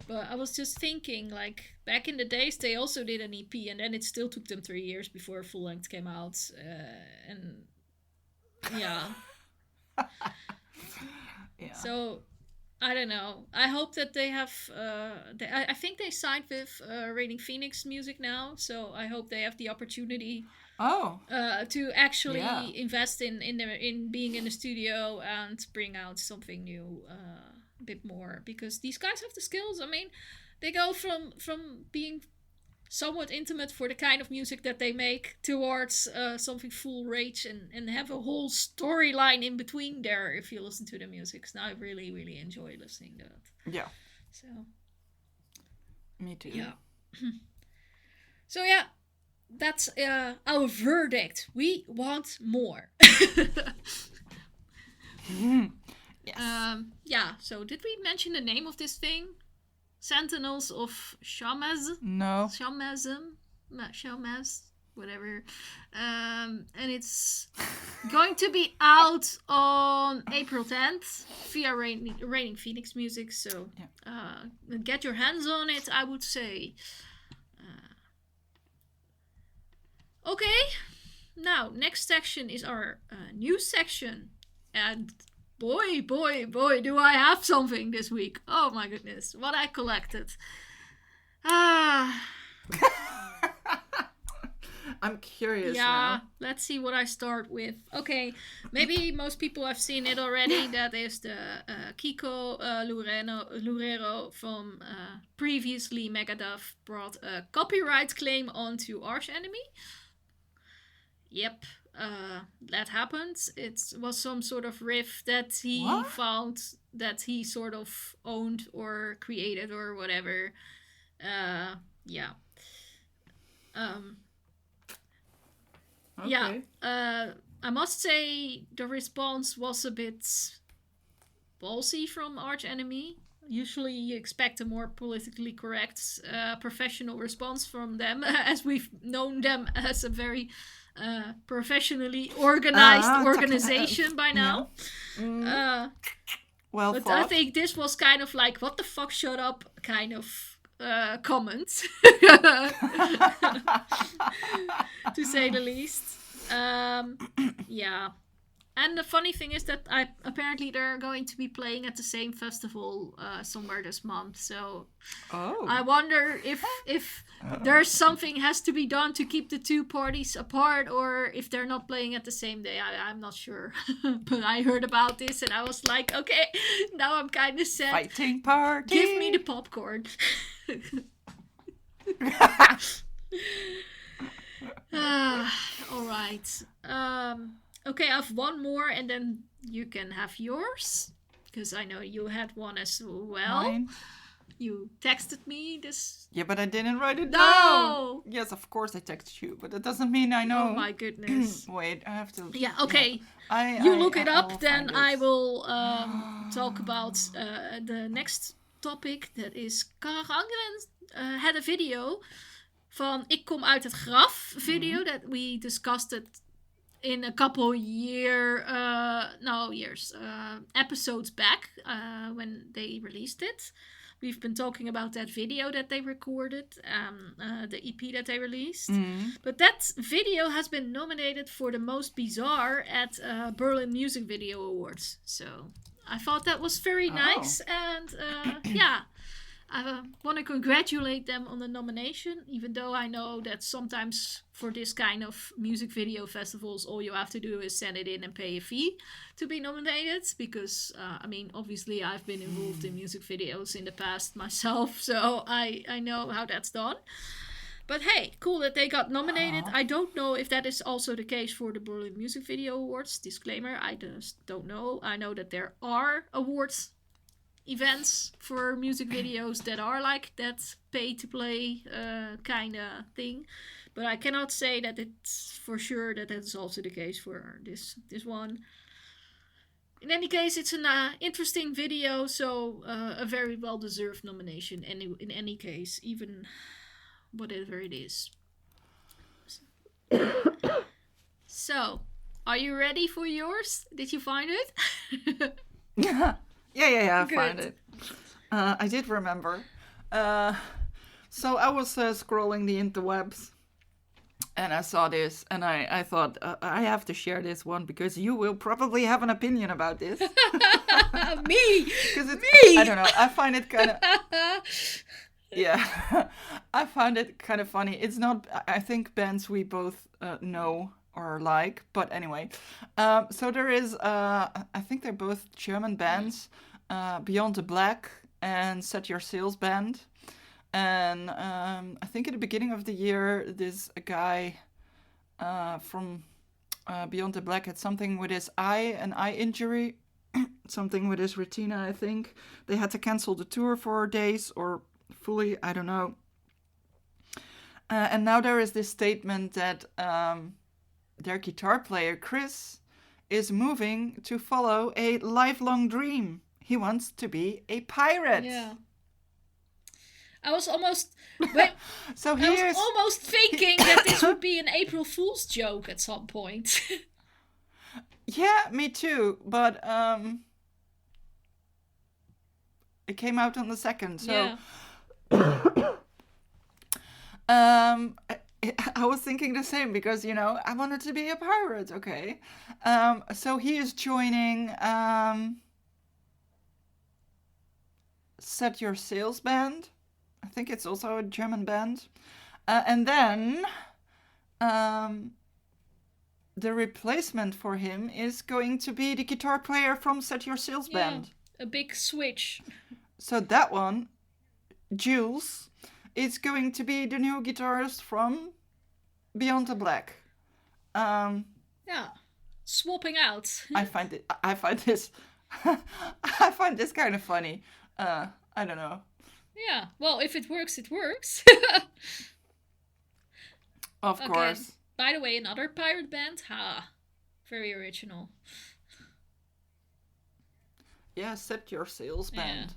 But I was just thinking, like, back in the days, they also did an EP, and then it still took them 3 years before full-length came out. And yeah. Yeah. So, I don't know. I hope that they have... I think they signed with Raining Phoenix Music now, so I hope they have the opportunity... to actually invest in being in the studio and bring out something new a bit more, because these guys have the skills. I mean, they go from being somewhat intimate for the kind of music that they make towards something full rage and have a whole storyline in between there if you listen to the music. So I really, really enjoy listening to that. Yeah. So. Me too. Yeah. So yeah. That's our verdict. We want more. Yes. Yeah, so did we mention the name of this thing? Sentinels of Shamaz? No. Shamaz, whatever. And it's going to be out on April 10th via Raining Phoenix Music. So get your hands on it, I would say. Okay, now next section is our news section, and boy, do I have something this week. Oh my goodness, what I collected. I'm curious now. Yeah, let's see what I start with. Okay, maybe most people have seen it already. That is the Kiko Loureiro from previously Megadeth brought a copyright claim onto Arch Enemy. Yep, that happened. It was some sort of riff that he found that he sort of owned or created or whatever. Yeah. Okay. Yeah. I must say the response was a bit ballsy from Arch Enemy. Usually you expect a more politically correct, professional response from them, as we've known them as a very professionally organized organization by now. Well but thought. I think this was kind of like, what the fuck, shut up kind of comment, to say the least. Yeah. And the funny thing is that apparently they're going to be playing at the same festival somewhere this month. So I wonder if there's something has to be done to keep the two parties apart, or if they're not playing at the same day. I'm not sure. But I heard about this and I was like, okay, now I'm kind of sad. Fighting party. Give me the popcorn. All right. Okay, I have one more, and then you can have yours, because I know you had one as well. Mine? You texted me this. Yeah, but I didn't write it down. No! Yes, of course I texted you, but that doesn't mean I know. Oh my goodness. Wait, I have to... Yeah, okay. You look it up, then I will talk about the next topic. That is, Carcass had a video van Ik kom uit het graf video that we discussed it in a couple episodes back when they released it. We've been talking about that video that they recorded, the EP that they released. But that video has been nominated for the most bizarre at Berlin Music Video Awards. So I thought that was very Oh. nice, and yeah, I want to congratulate them on the nomination, even though I know that sometimes for this kind of music video festivals, all you have to do is send it in and pay a fee to be nominated. Because, I mean, obviously, I've been involved in music videos in the past myself, so I know how that's done. But hey, cool that they got nominated. Oh. I don't know if that is also the case for the Berlin Music Video Awards. Disclaimer, I just don't know. I know that there are awards events for music videos that are like that pay to play kind of thing, but I cannot say that it's for sure that is also the case for this one. In any case, it's an interesting video, so a very well deserved nomination. In any case, even whatever it is. So, are you ready for yours? Did you find it? Yeah. I Good. find it. I did remember. So I was scrolling the interwebs, and I saw this, and I thought, I have to share this one because you will probably have an opinion about this. Me! Because Me! I don't know, I find it kind of... Yeah, I found it kind of funny. It's not, I think, bands we both know or like, but anyway. So there is, I think they're both German bands, Beyond the Black and Set Your Sails Band. And I think at the beginning of the year, this guy from Beyond the Black had something with his eye, an eye injury, something with his retina, I think. They had to cancel the tour for days or fully, I don't know. And now there is this statement that their guitar player, Chris, is moving to follow a lifelong dream. He wants to be a pirate. Yeah. I was almost wait, So I was here's almost thinking that this would be an April Fool's joke at some point. yeah, me too. But it came out on the 2nd, so Yeah. I was thinking the same because, you know, I wanted to be a pirate, okay? So he is joining Set Your Sails Band. I think it's also a German band. And then the replacement for him is going to be the guitar player from Set Your Sails Yeah. Band. A big switch. So that one, Jules, is going to be the new guitarist from Beyond the Black. Yeah. Swapping out. I find this kind of funny. I don't know. Yeah. Well, if it works, it works. Of Okay. course. By the way, another pirate band. Ha. Very original. Yeah, Set Your Sails Band.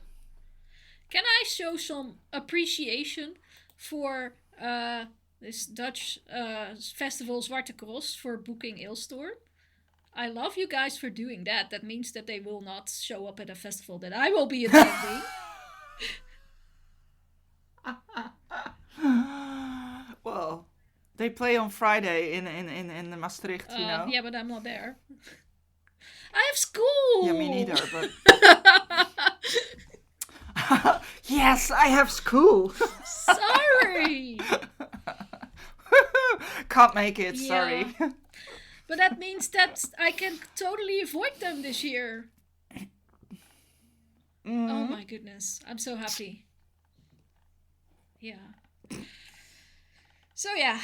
Can I show some appreciation for this Dutch festival Zwarte Cross for booking Ailstorm? I love you guys for doing that. That means that they will not show up at a festival that I will be attending. Well, they play on Friday in Maastricht, you know. Yeah, but I'm not there. I have school! Yeah, me neither, but... Yes, I have school! Sorry! Can't make it, Yeah. sorry. But that means that I can totally avoid them this year. Oh my goodness. I'm so happy. Yeah. So yeah.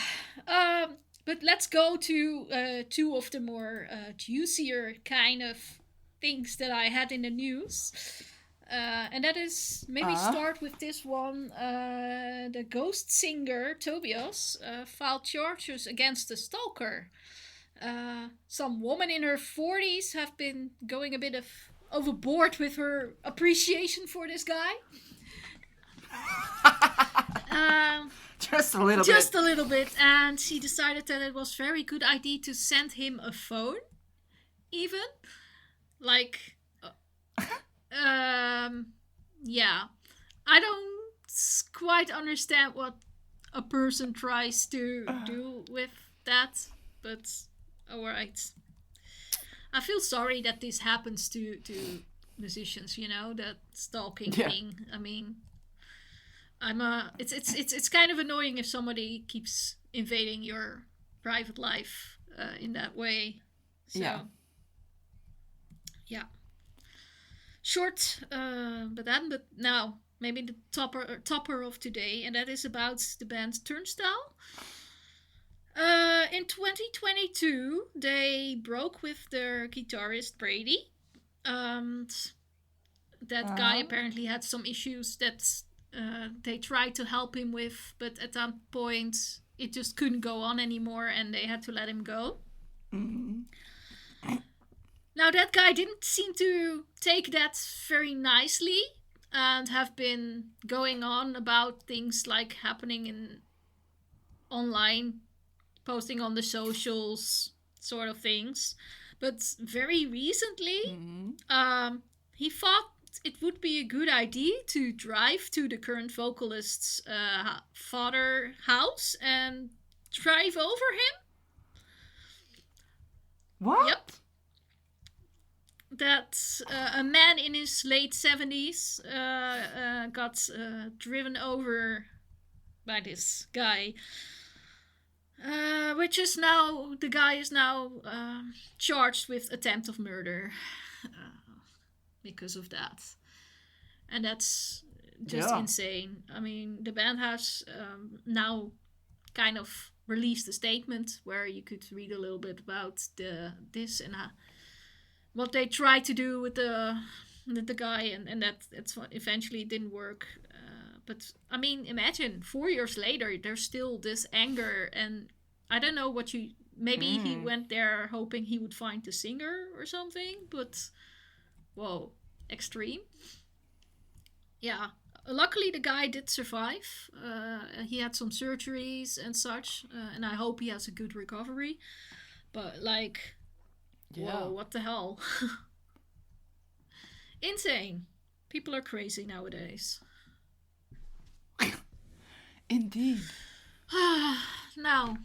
But let's go to two of the more juicier kind of things that I had in the news. And that is maybe start with this one. The ghost singer Tobias filed charges against the stalker. Some woman in her 40s have been going a bit of overboard with her appreciation for this guy. Just a little Just bit. a little bit, and she decided that it was very good idea to send him a phone, even like, yeah, I don't quite understand what a person tries to do with that, but alright. I feel sorry that this happens to musicians, you know, that stalking Yeah. thing. I mean, it's kind of annoying if somebody keeps invading your private life in that way. Yeah. So yeah, short, but now maybe the topper of today, and that is about the band Turnstile. In 2022, they broke with their guitarist Brady. And that guy Uh-huh. apparently had some issues that they tried to help him with, but at that point, it just couldn't go on anymore, and they had to let him go. Mm-hmm. Now, that guy didn't seem to take that very nicely and have been going on about things like happening in online, posting on the socials, sort of things. But very recently, Mm-hmm. he thought it would be a good idea to drive to the current vocalist's father house and drive over him. Yep. What? That a man in his late 70s got driven over by this guy. Which is now, the guy is now charged with attempt of murder because of that. And that's just Yeah. insane. I mean, the band has now kind of released a statement where you could read a little bit about this and what they tried to do with the guy, and that's what eventually didn't work. But I mean, imagine 4 years later, there's still this anger, and I don't know what you. Maybe he Mm. went there hoping he would find the singer or something, but whoa, extreme. Yeah. Luckily, the guy did survive. He had some surgeries and such, and I hope he has a good recovery. But, like, Yeah. whoa, what the hell? Insane. People are crazy nowadays. Indeed. Now,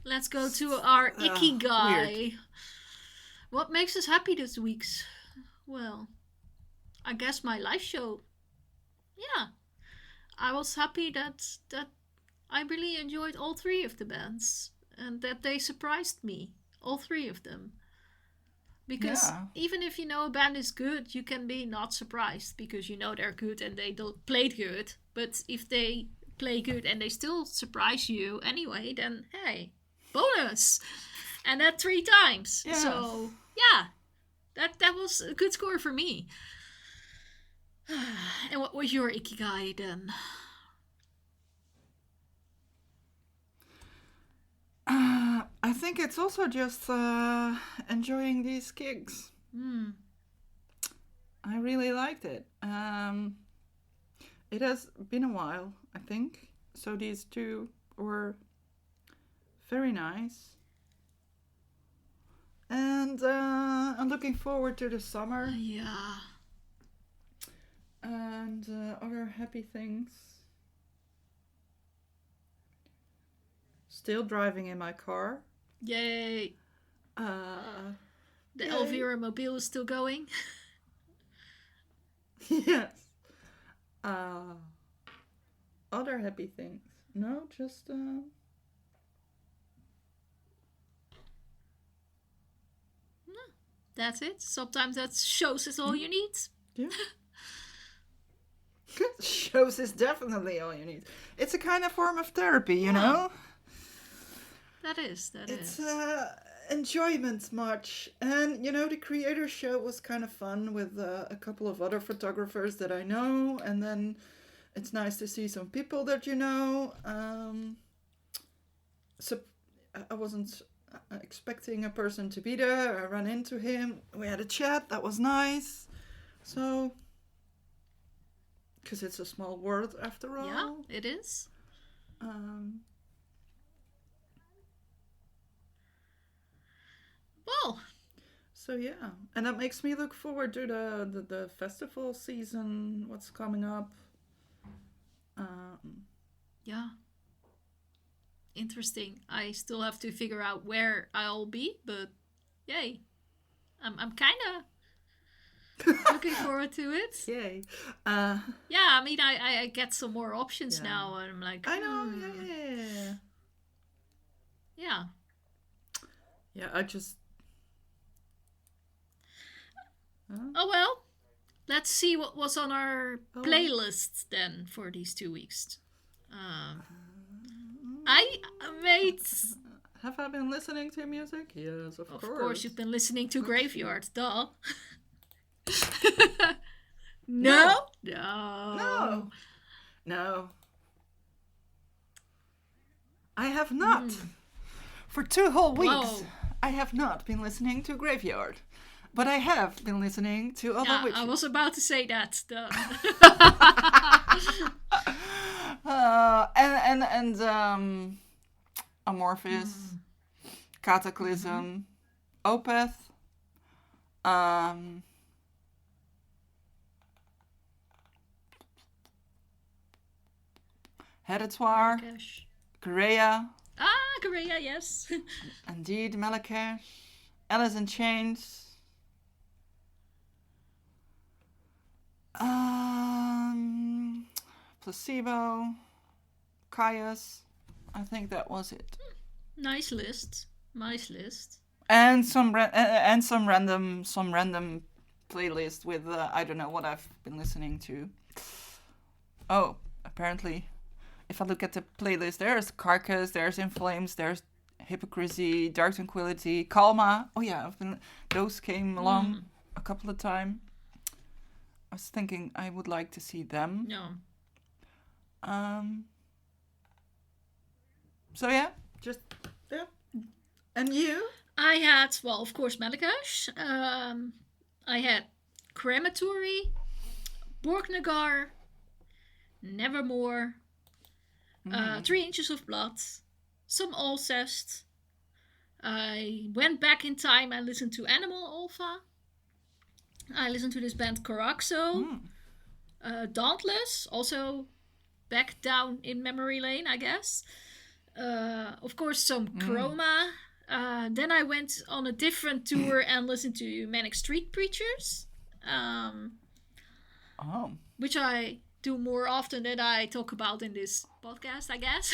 let's go to our icky guy. Weird. What makes us happy this week? Well, I guess my live show. Yeah, I was happy that I really enjoyed all three of the bands and that they surprised me, all three of them. Because Yeah. even if you know a band is good, you can be not surprised because you know they're good and they don't played good. But if they play good and they still surprise you anyway, then hey, bonus! And that 3 times. Yeah. So yeah, that was a good score for me. And what was your ikigai then? I think it's also just enjoying these gigs. Hmm. I really liked it. It has been a while, I think. So these two were very nice. And I'm looking forward to the summer Yeah. and other happy things. Still driving in my car. Yay. Uh, The Yay. Elvira mobile is still going. yes. Other happy things. No, just That's it. Sometimes that shows is all you need. yeah. Shows is definitely all you need. It's a kind of form of therapy, you know. That is. It's enjoyment much, and you know the Kreator show was kind of fun with a couple of other photographers that I know, and then it's nice to see some people that you know. So I wasn't expecting a person to be there. I ran into him. We had a chat. That was nice. So, because it's a small world after all. Yeah, it is. Well, So yeah, and that makes me look forward to the festival season. What's coming up? yeah. Interesting. I still have to figure out where I'll be, but yay. I'm kind of Looking forward to it. Yay. Yeah, I mean, I get some more options Yeah. now, and I'm like, I know. Yeah. yeah. Yeah, I just. Oh well, let's see what was on our Oh. playlist then for these 2 weeks. I made. Have I been listening to music? Yes, of course. Of course, you've been listening to Graveyard, duh. No. No. No. I have not. For 2 whole weeks, Whoa. I have not been listening to Graveyard. But I have been listening to other Yeah, witches. I was about to say that. Duh. And Amorphis, Cataclysm, Opeth, Heretoire, Melechesh. Korea, Korea, yes. indeed Melechesh, Alice in Chains, Placebo, Caius. I think that was it. Nice list. Nice list. And some random playlist with I don't know what I've been listening to. Oh, apparently, if I look at the playlist, there's Carcass, there's In Flames, there's Hypocrisy, Dark Tranquility, Calma. Oh yeah, those came along a couple of times. I was thinking I would like to see them. No. So yeah, just yeah. And you? I had, well, of course, Metagash. I had Crematory, Borknagar, Nevermore, 3 Inches of Blood, some Alcest. I went back in time and listened to Animal Alpha. I listened to this band Caraxo. Dauntless, also back down in memory lane, I guess. Of course, some Chroma. Then I went on a different tour and listened to Manic Street Preachers. Which I do more often than I talk about in this podcast, I guess.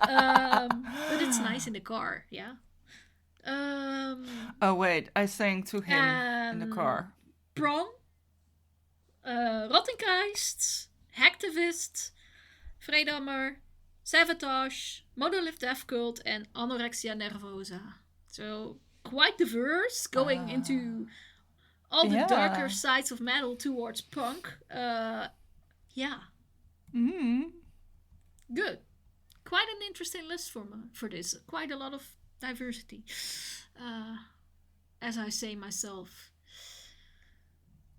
But it's nice in the car, yeah. Oh wait, I sang to him in the car. Prong, Rottengeist, Hacktivist, Vredammer, Savatage, Monolith Death Cult, and Anorexia Nervosa. So quite diverse, going into all the darker sides of metal towards punk. Yeah. Good. Quite an interesting list for this. Quite a lot of diversity. As I say myself.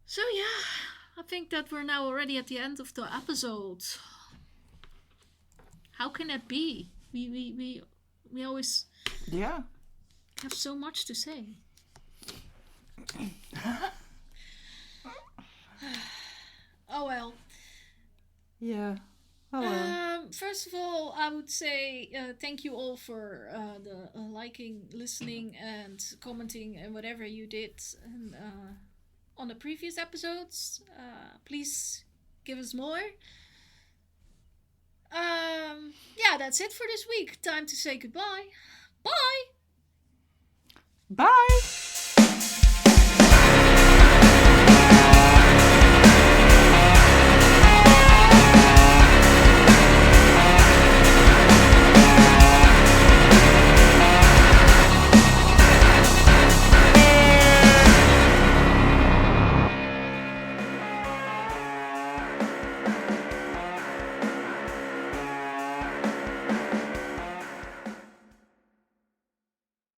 So yeah, I think that we're now already at the end of the episode. How can that be? We always have so much to say. Oh well. Yeah. Oh well. First of all, I would say thank you all for the liking, listening, and commenting, and whatever you did and, on the previous episodes. Please give us more. Yeah, that's it for this week. Time to say goodbye. Bye. Bye.